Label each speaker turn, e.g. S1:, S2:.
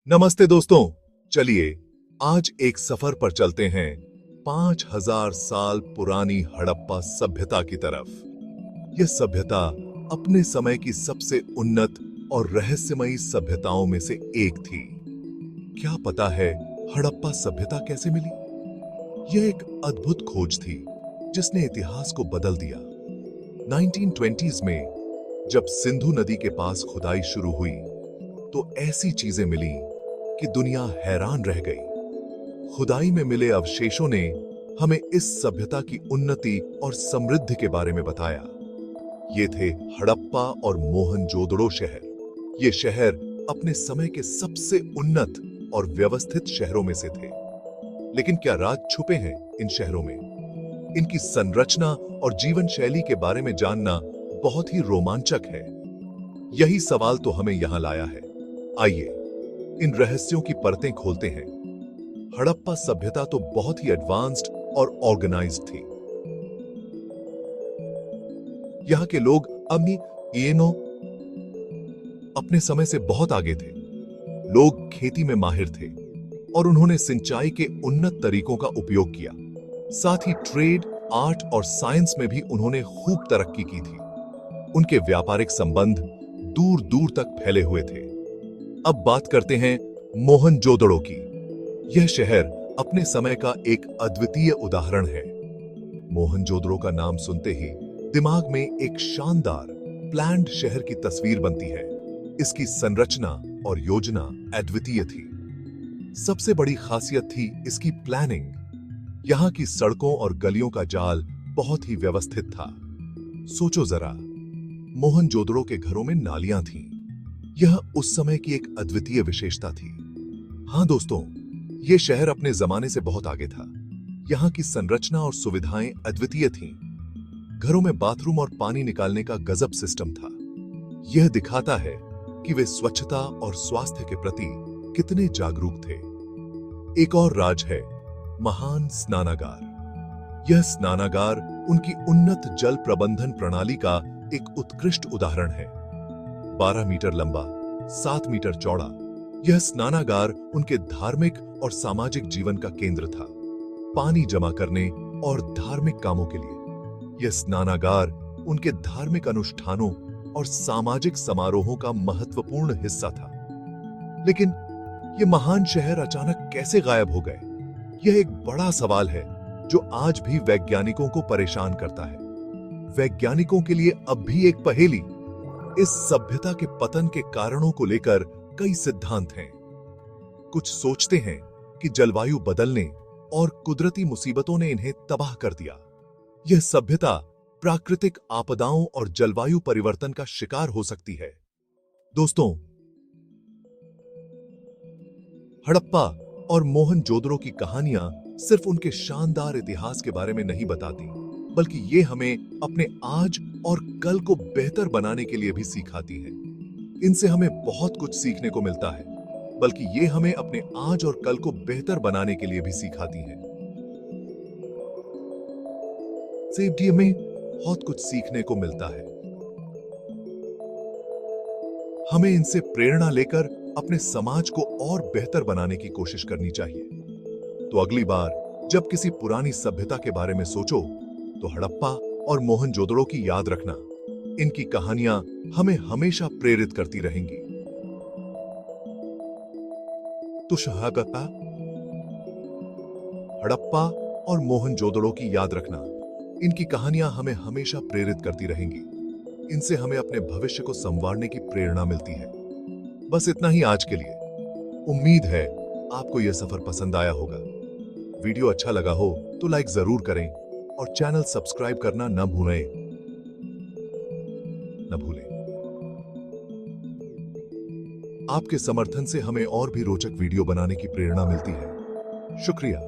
S1: नमस्ते दोस्तों, चलिए आज एक सफर पर चलते हैं 5000 साल पुरानी हड़प्पा सभ्यता की तरफ। यह सभ्यता अपने समय की सबसे उन्नत और रहस्यमयी सभ्यताओं में से एक थी। क्या पता है हड़प्पा सभ्यता कैसे मिली? यह एक अद्भुत खोज थी जिसने इतिहास को बदल दिया। 1920s में जब सिंधु नदी के पास खुदाई शुरू हुई तो ऐसी चीजें मिली कि दुनिया हैरान रह गई। खुदाई में मिले अवशेषों ने हमें इस सभ्यता की उन्नति और समृद्धि के बारे में बताया। ये थे हड़प्पा और मोहनजोदड़ो शहर। ये शहर अपने समय के सबसे उन्नत और व्यवस्थित शहरों में से थे। लेकिन क्या राज छुपे हैं इन शहरों में? इनकी संरचना और जीवन शैली के बारे में जानना बहुत ही रोमांचक है। यही सवाल तो हमें यहां लाया है। आइए इन रहस्यों की परतें खोलते हैं। हड़प्पा सभ्यता तो बहुत ही एडवांस्ड और ऑर्गेनाइज्ड थी। यहां के लोग अपने समय से बहुत आगे थे। लोग खेती में माहिर थे और उन्होंने सिंचाई के उन्नत तरीकों का उपयोग किया। साथ ही ट्रेड, आर्ट और साइंस में भी उन्होंने खूब तरक्की की थी। उनके व्यापारिक संबंध दूर दूर तक फैले हुए थे। अब बात करते हैं मोहनजोदड़ो की। यह शहर अपने समय का एक अद्वितीय उदाहरण है। मोहनजोदड़ो का नाम सुनते ही दिमाग में एक शानदार प्लान्ड शहर की तस्वीर बनती है। इसकी संरचना और योजना अद्वितीय थी। सबसे बड़ी खासियत थी इसकी प्लानिंग। यहां की सड़कों और गलियों का जाल बहुत ही व्यवस्थित था। सोचो जरा, मोहनजोदड़ो के घरों में नालियां थीं। यह उस समय की एक अद्वितीय विशेषता थी। हां दोस्तों, यह शहर अपने जमाने से बहुत आगे था। यहां की संरचना और सुविधाएं अद्वितीय थीं। घरों में बाथरूम और पानी निकालने का गजब सिस्टम था। यह दिखाता है कि वे स्वच्छता और स्वास्थ्य के प्रति कितने जागरूक थे। एक और राज है महान स्नानागार। यह स्नानागार उनकी उन्नत जल प्रबंधन प्रणाली का एक उत्कृष्ट उदाहरण है। 12 मीटर लंबा, 7 मीटर चौड़ा, यह स्नानागार उनके धार्मिक और सामाजिक जीवन का केंद्र था। पानी जमा करने और धार्मिक कामों के लिए यह स्नानागार उनके धार्मिक अनुष्ठानों और सामाजिक समारोहों का महत्वपूर्ण हिस्सा था। लेकिन यह महान शहर अचानक कैसे गायब हो गए? यह एक बड़ा सवाल है जो आज भी वैज्ञानिकों को परेशान करता है। वैज्ञानिकों के लिए अब भी एक पहेली। इस सभ्यता के पतन के कारणों को लेकर कई सिद्धांत हैं। कुछ सोचते हैं कि जलवायु बदलने और कुदरती मुसीबतों ने इन्हें तबाह कर दिया। यह सभ्यता प्राकृतिक आपदाओं और जलवायु परिवर्तन का शिकार हो सकती है। दोस्तों, हड़प्पा और मोहनजोदड़ो की कहानियां सिर्फ उनके शानदार इतिहास के बारे में नहीं बताती, बल्कि ये हमें अपने आज और कल को बेहतर बनाने के लिए भी सिखाती हैं। इनसे हमें बहुत कुछ सीखने को मिलता है, बल्कि ये हमें अपने आज और कल को बेहतर बनाने के लिए भी सिखाती हैं। से हमें बहुत कुछ सीखने को मिलता है। हमें इनसे प्रेरणा लेकर अपने समाज को और बेहतर बनाने की कोशिश करनी चाहिए। तो अगली बार जब किसी पुरानी सभ्यता के बारे में सोचो तो हड़प्पा और मोहनजोदड़ो की याद रखना। इनकी कहानियां हमें हमेशा प्रेरित करती रहेंगी। तो शहागता हड़प्पा और मोहनजोदड़ो की याद रखना। इनकी कहानियां हमें हमेशा प्रेरित करती रहेंगी। इनसे हमें अपने भविष्य को संवारने की प्रेरणा मिलती है। बस इतना ही आज के लिए। उम्मीद है आपको यह सफर पसंद आया होगा। वीडियो अच्छा लगा हो तो लाइक जरूर करें और चैनल सब्सक्राइब करना न भूलें। आपके समर्थन से हमें और भी रोचक वीडियो बनाने की प्रेरणा मिलती है। शुक्रिया।